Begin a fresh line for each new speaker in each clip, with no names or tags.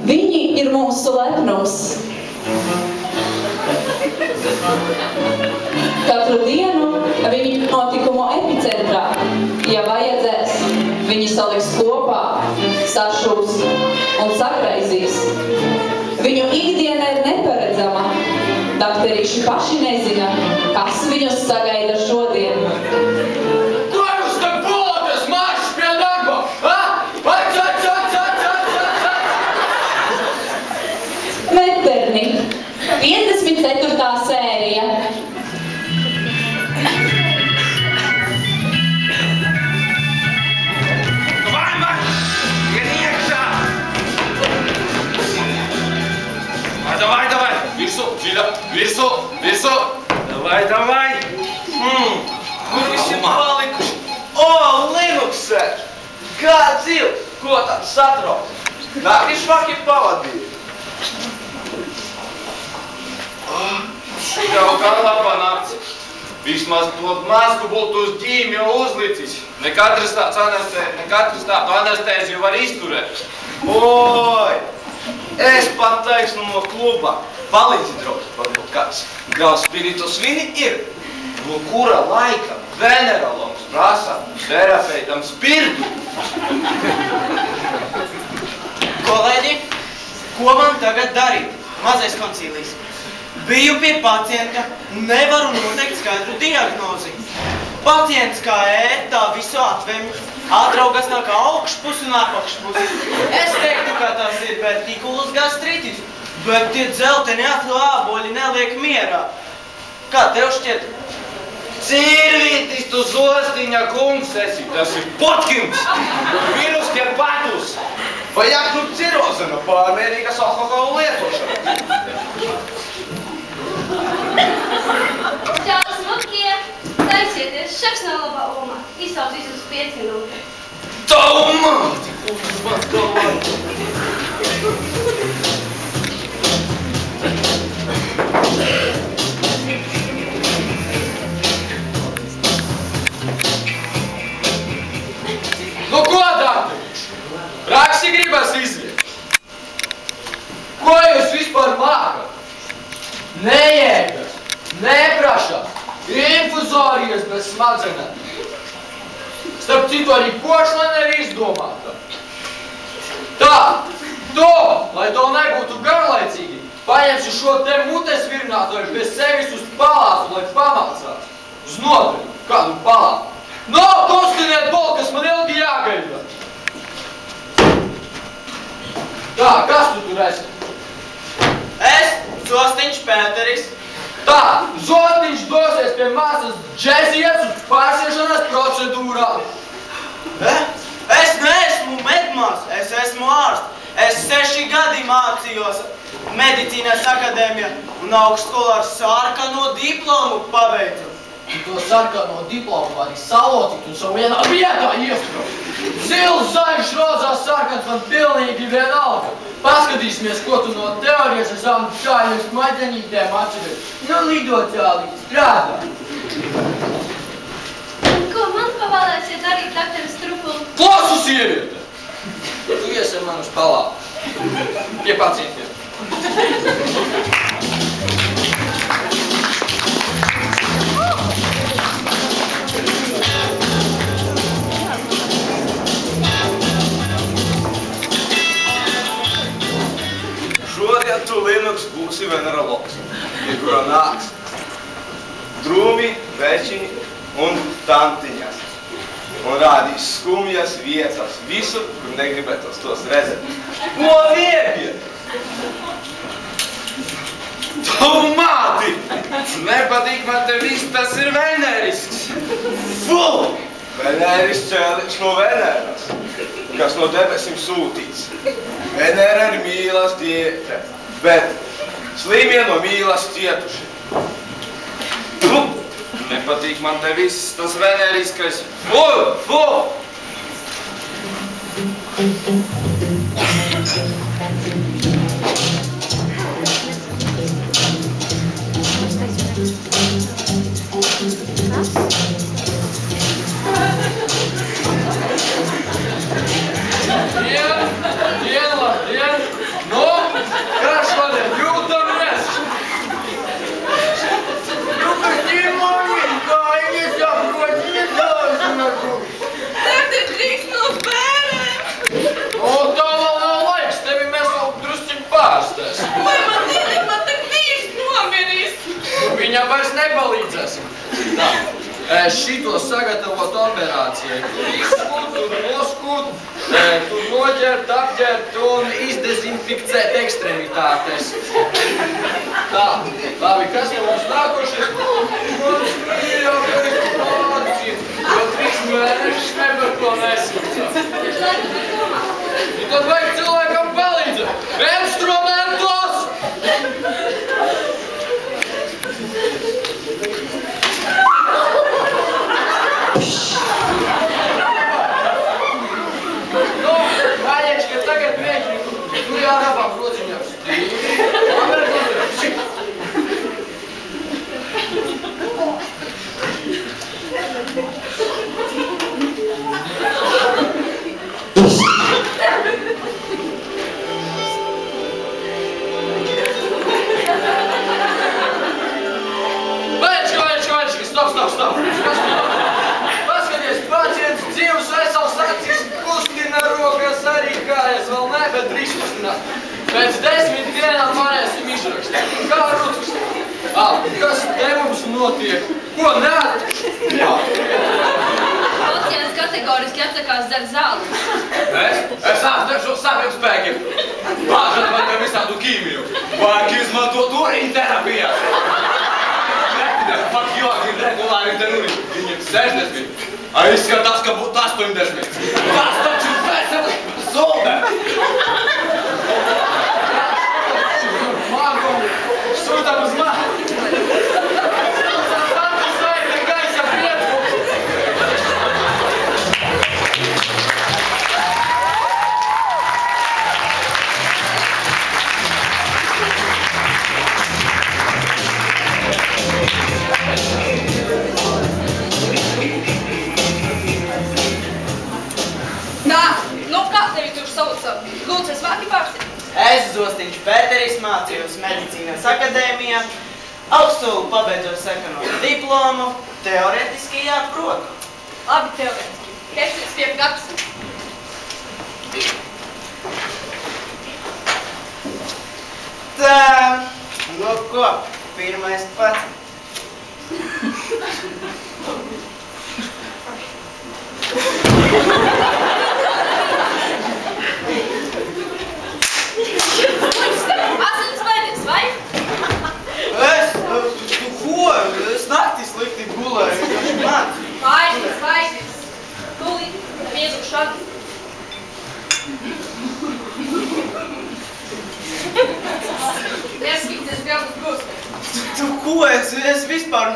Viņi ir mūsu lepnums. Katru dienu viņi notikumu epicentrā. Ja vajadzēs, viņi saliks kopā, sašūs un sakraizīs. Viņu ikdiena ir neparedzama. Dakterīši paši nezina, kas viņus sagaida šodien.
Ko jūs te poloties maršs pie darba?
Veterni, 54. sērija.
Давай, virsū. Давай. Kur visi palikuši? Linukse! Kā dzīves? Ko tāds satrauc? Nakti švaki pavadīja. Jau kā laba nakts. Vismaz to masku būtu uz ģīmju uzlicis. Ne katrs tādu anestēziju var izturēt. Oi! Es pat taisnu no kluba. Palīdzi, draugs, varbūt kāds graus spiritus vini ir, no kura laika venerologs prasa terapeitam spirtu.
Kolēģi, ko man tagad darīt? Mazais koncīlijs. Biju pie pacienta, nevaru noteikt skaidru diagnozi. Pacients kā tā visu atvemj, atraugas nāk augšpus un apakšpus. Es teiktu, ka tas ir vertikulus gastritis, bet tie dzelteni āboļi neliek mierā. Kā tev šķiet?
Cirvītis tu zostiņa kungs esi, tas ir Potkins, vīrus Kerpatus, vai aknu ciroze no pārmērīgas alkohola lietošana.
Čāls mukie, taisieties, šefs nav labā omā, izsaucīs uz 5 minūtēm.
Tavu māti, kungs man galvā. Nu ko, dakteris? Raksi gribas iziet. Ko jūs vispār mākat? Nejēgas, neprašas, infuzorijas bez smadzenēm. Starp citu, arī košana ir izdomāta. Tā, lai to nebūtu garlaicīgi, paņemšu šo te mutes virnātoju pie sevis uz palātu, lai pamācās. Uz nodaļu, kādu palātu. No, kustiniet bolkas, man ilgi jāgaida. Tā, kas tu tur esi?
Es, Zostiņš Pēteris.
Tā, Zostiņš dosies pie māsas Džezijas uz pārsiešanas procedūrām.
Es neesmu medmās, es esmu ārsts. Es 6 gadi mācījos medicīnas akadēmijā un augstskolā ar sarkano diplomu pabeidzu.
To sarkano diplomu vari salocīt un savu vienā vietā iestraukt. Zils, zaļš, rozās, sarkans man pilnīgi vienalga. Paskatīsimies, ko tu no teorijas esam šāļiem smadzenītēm atceries. Nu, lidocālīgi strādā.
Ko man pavēlēsiet darīt, dakteris Trupuli?
Klausu sieviete! Tu iesi man uz palātu. Pie pacientiem. Šodien tu, Linux, būsi venerologs, pie kura nāks drūmi, večiņi un tantiņas. Un rādīs skumjas vietas visur, kur negribētos tos redzēt. Ko viepiet? Tavu māti! Nepatīk man te viss, tas ir venerisks. Fu! Venerisks čēliņš no Veneras, kas no debesim sūtīts. Venera ir mīlestība, bet slimie no mīlas cietuši. Fu! Nepatīk man te viss, tas veneriskais. Fu! Labdien! Nu, Kā šodien jūtamies?
Nu, kas ir mammiņ, kā iesaprot, iesāšanās.
Tev te drīkst no bērēm.
O, tā vēl nav laiks, tevi mēs vēl drusciņ pārstēs.
Vai man neļi, man tak vīrs nomirīs.
Viņam vairs nepalīdzēsim. Tā, šito sagatavot operācijai. Tur izskūt, tur noskūt, tur noģert, apģert un izdezinfikcēt ekstremitātes. Tā, labi, kas no mums nākošais? Mans mīļākais pacients, jo 3 mēnešus nevar to nesūcāt. Tad vajag cilvēkam palīdzēt. Instrumentos! Nu, Vaļiečka, tagad mēģinu. Tu jau abām rociņām stīvi. Vaļiečka, stop. Paskaties, pacients dzīvs, vesels acis, kustina rokas, arī kājas vēl ne, bet drīz kustināt. Pēc 10 dienām varēsim izrakstīt. Kā rucis? Kas te mums notiek? Ko nē? Jā.
Pacients kategoriski atsakās dzert zāli.
Es dzeršu saviem spēkiem. Bāžat vai par visādu ķīmiju. Vajag izmantot uriņu terapijā. Pak joki regulāri te nuri. Viņiem 60. A izskatās, ka būtu 80. Tas taču veseli zolde.
Mākoņi, sūtam uz mani. Tanti sveikti gaisa priekšpuks.
Tā, nu kā tevi tur sauca? Lūdzu, es vārdi pārsti.
Es Zostiņš Pēteris mācījos medicīnas akadēmijā, augstskolu pabeidzos ekonomikas diplomu, teorētiski jāprotu.
Labi teorētiski. Ķersies pie prakses.
Tā, nu ko, pirmais pats.
Asins vairs, vai?
Tu ko? Es naktī slikti gulēju, vienkārši man.
Vairs. Tūlīt, miezu šādi. Neskaties galvas brūsmē.
Tu ko? Es vispār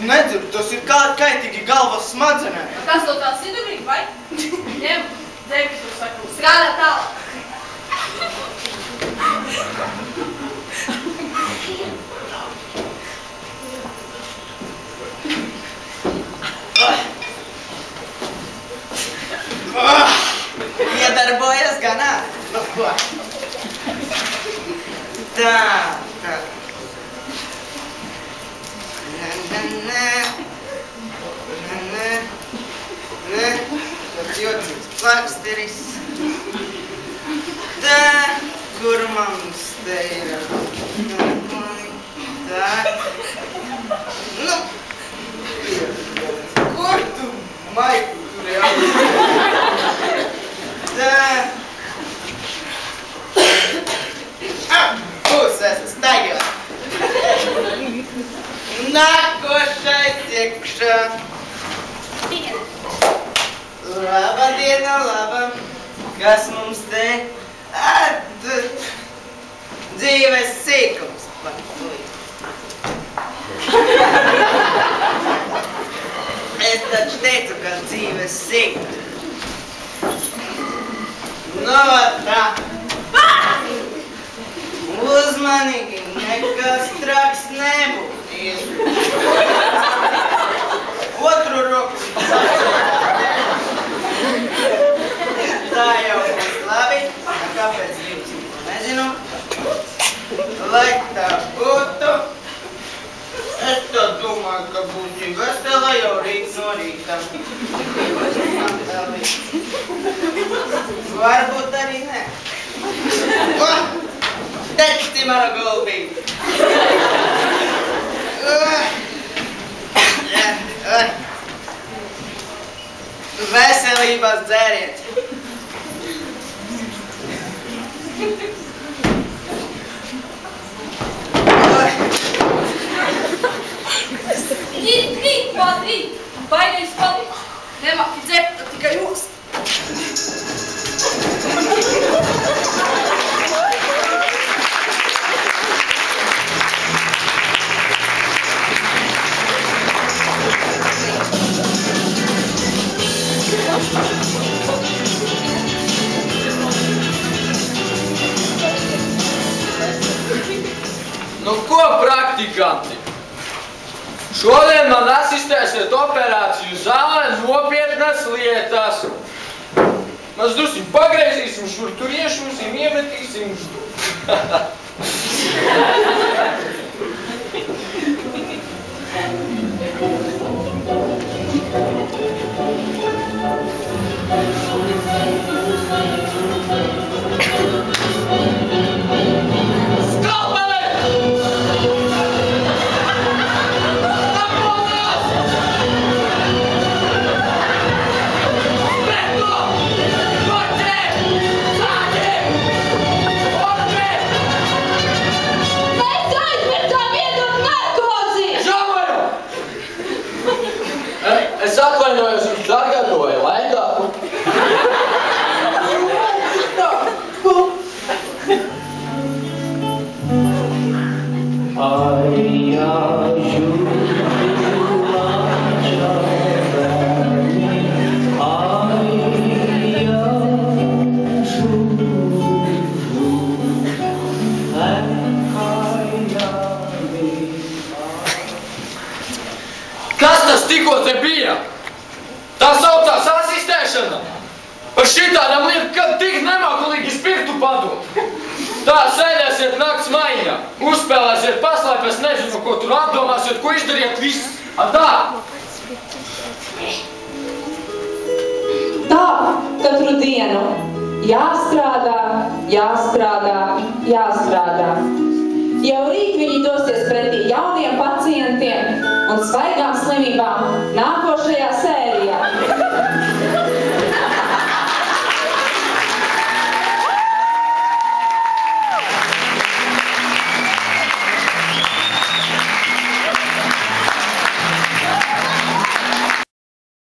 nedzirdu, tas ir kaitīgi galvas smadzenē.
Kas to tā sidurīgi, vai? Ņem, dzēvis to saku. Strādā tālāk.
Iedarbojas ganā. Nu ko? Tā. Tas jocīgs plaksteris. Tā, kur mums te ir? Tā. Nu. Kur tu, Maiku, tur jau? Tā. Būs, es staigā. Nākošais iekšā. Laba. Kas mums te? Dzīves sīkums. Es taču teicu, ka dzīves sīkums. Nu, tā. Uzmanīgi, nekas traks nebūs. Otru roku. Tā jau būs labi. Kāpēc jūs to nezinu? manu gulbīti. Veselības dzēriens.
Krīt, padrīt. Baigais paliks. Nemāki dzert, tad tikai jost.
Nu ko, praktikanti? Šodien man asistēsiet operāciju zālē nopietnas lietas. Mēs drusiņ pagriezīsim šur tur iešūsim, iemetīsim. Es atvainojos jums, dargatoja, lēdāku. Kas tas tikko te bija? Tā saucās asistēšana. Par šitādām lietu, kad tik nemākulīgi spirtu padot. Tā sēdēsiet nakts maiņā, uzspēlēsiet paslēpes, nezinu, ko tur apdomāsiet, ko izdariet viss. Tā!
Tā katru dienu jāstrādā, jāstrādā, jāstrādā. Jau rīt viņi dosies pretī jauniem pacientiem un svaigām slimībām nāk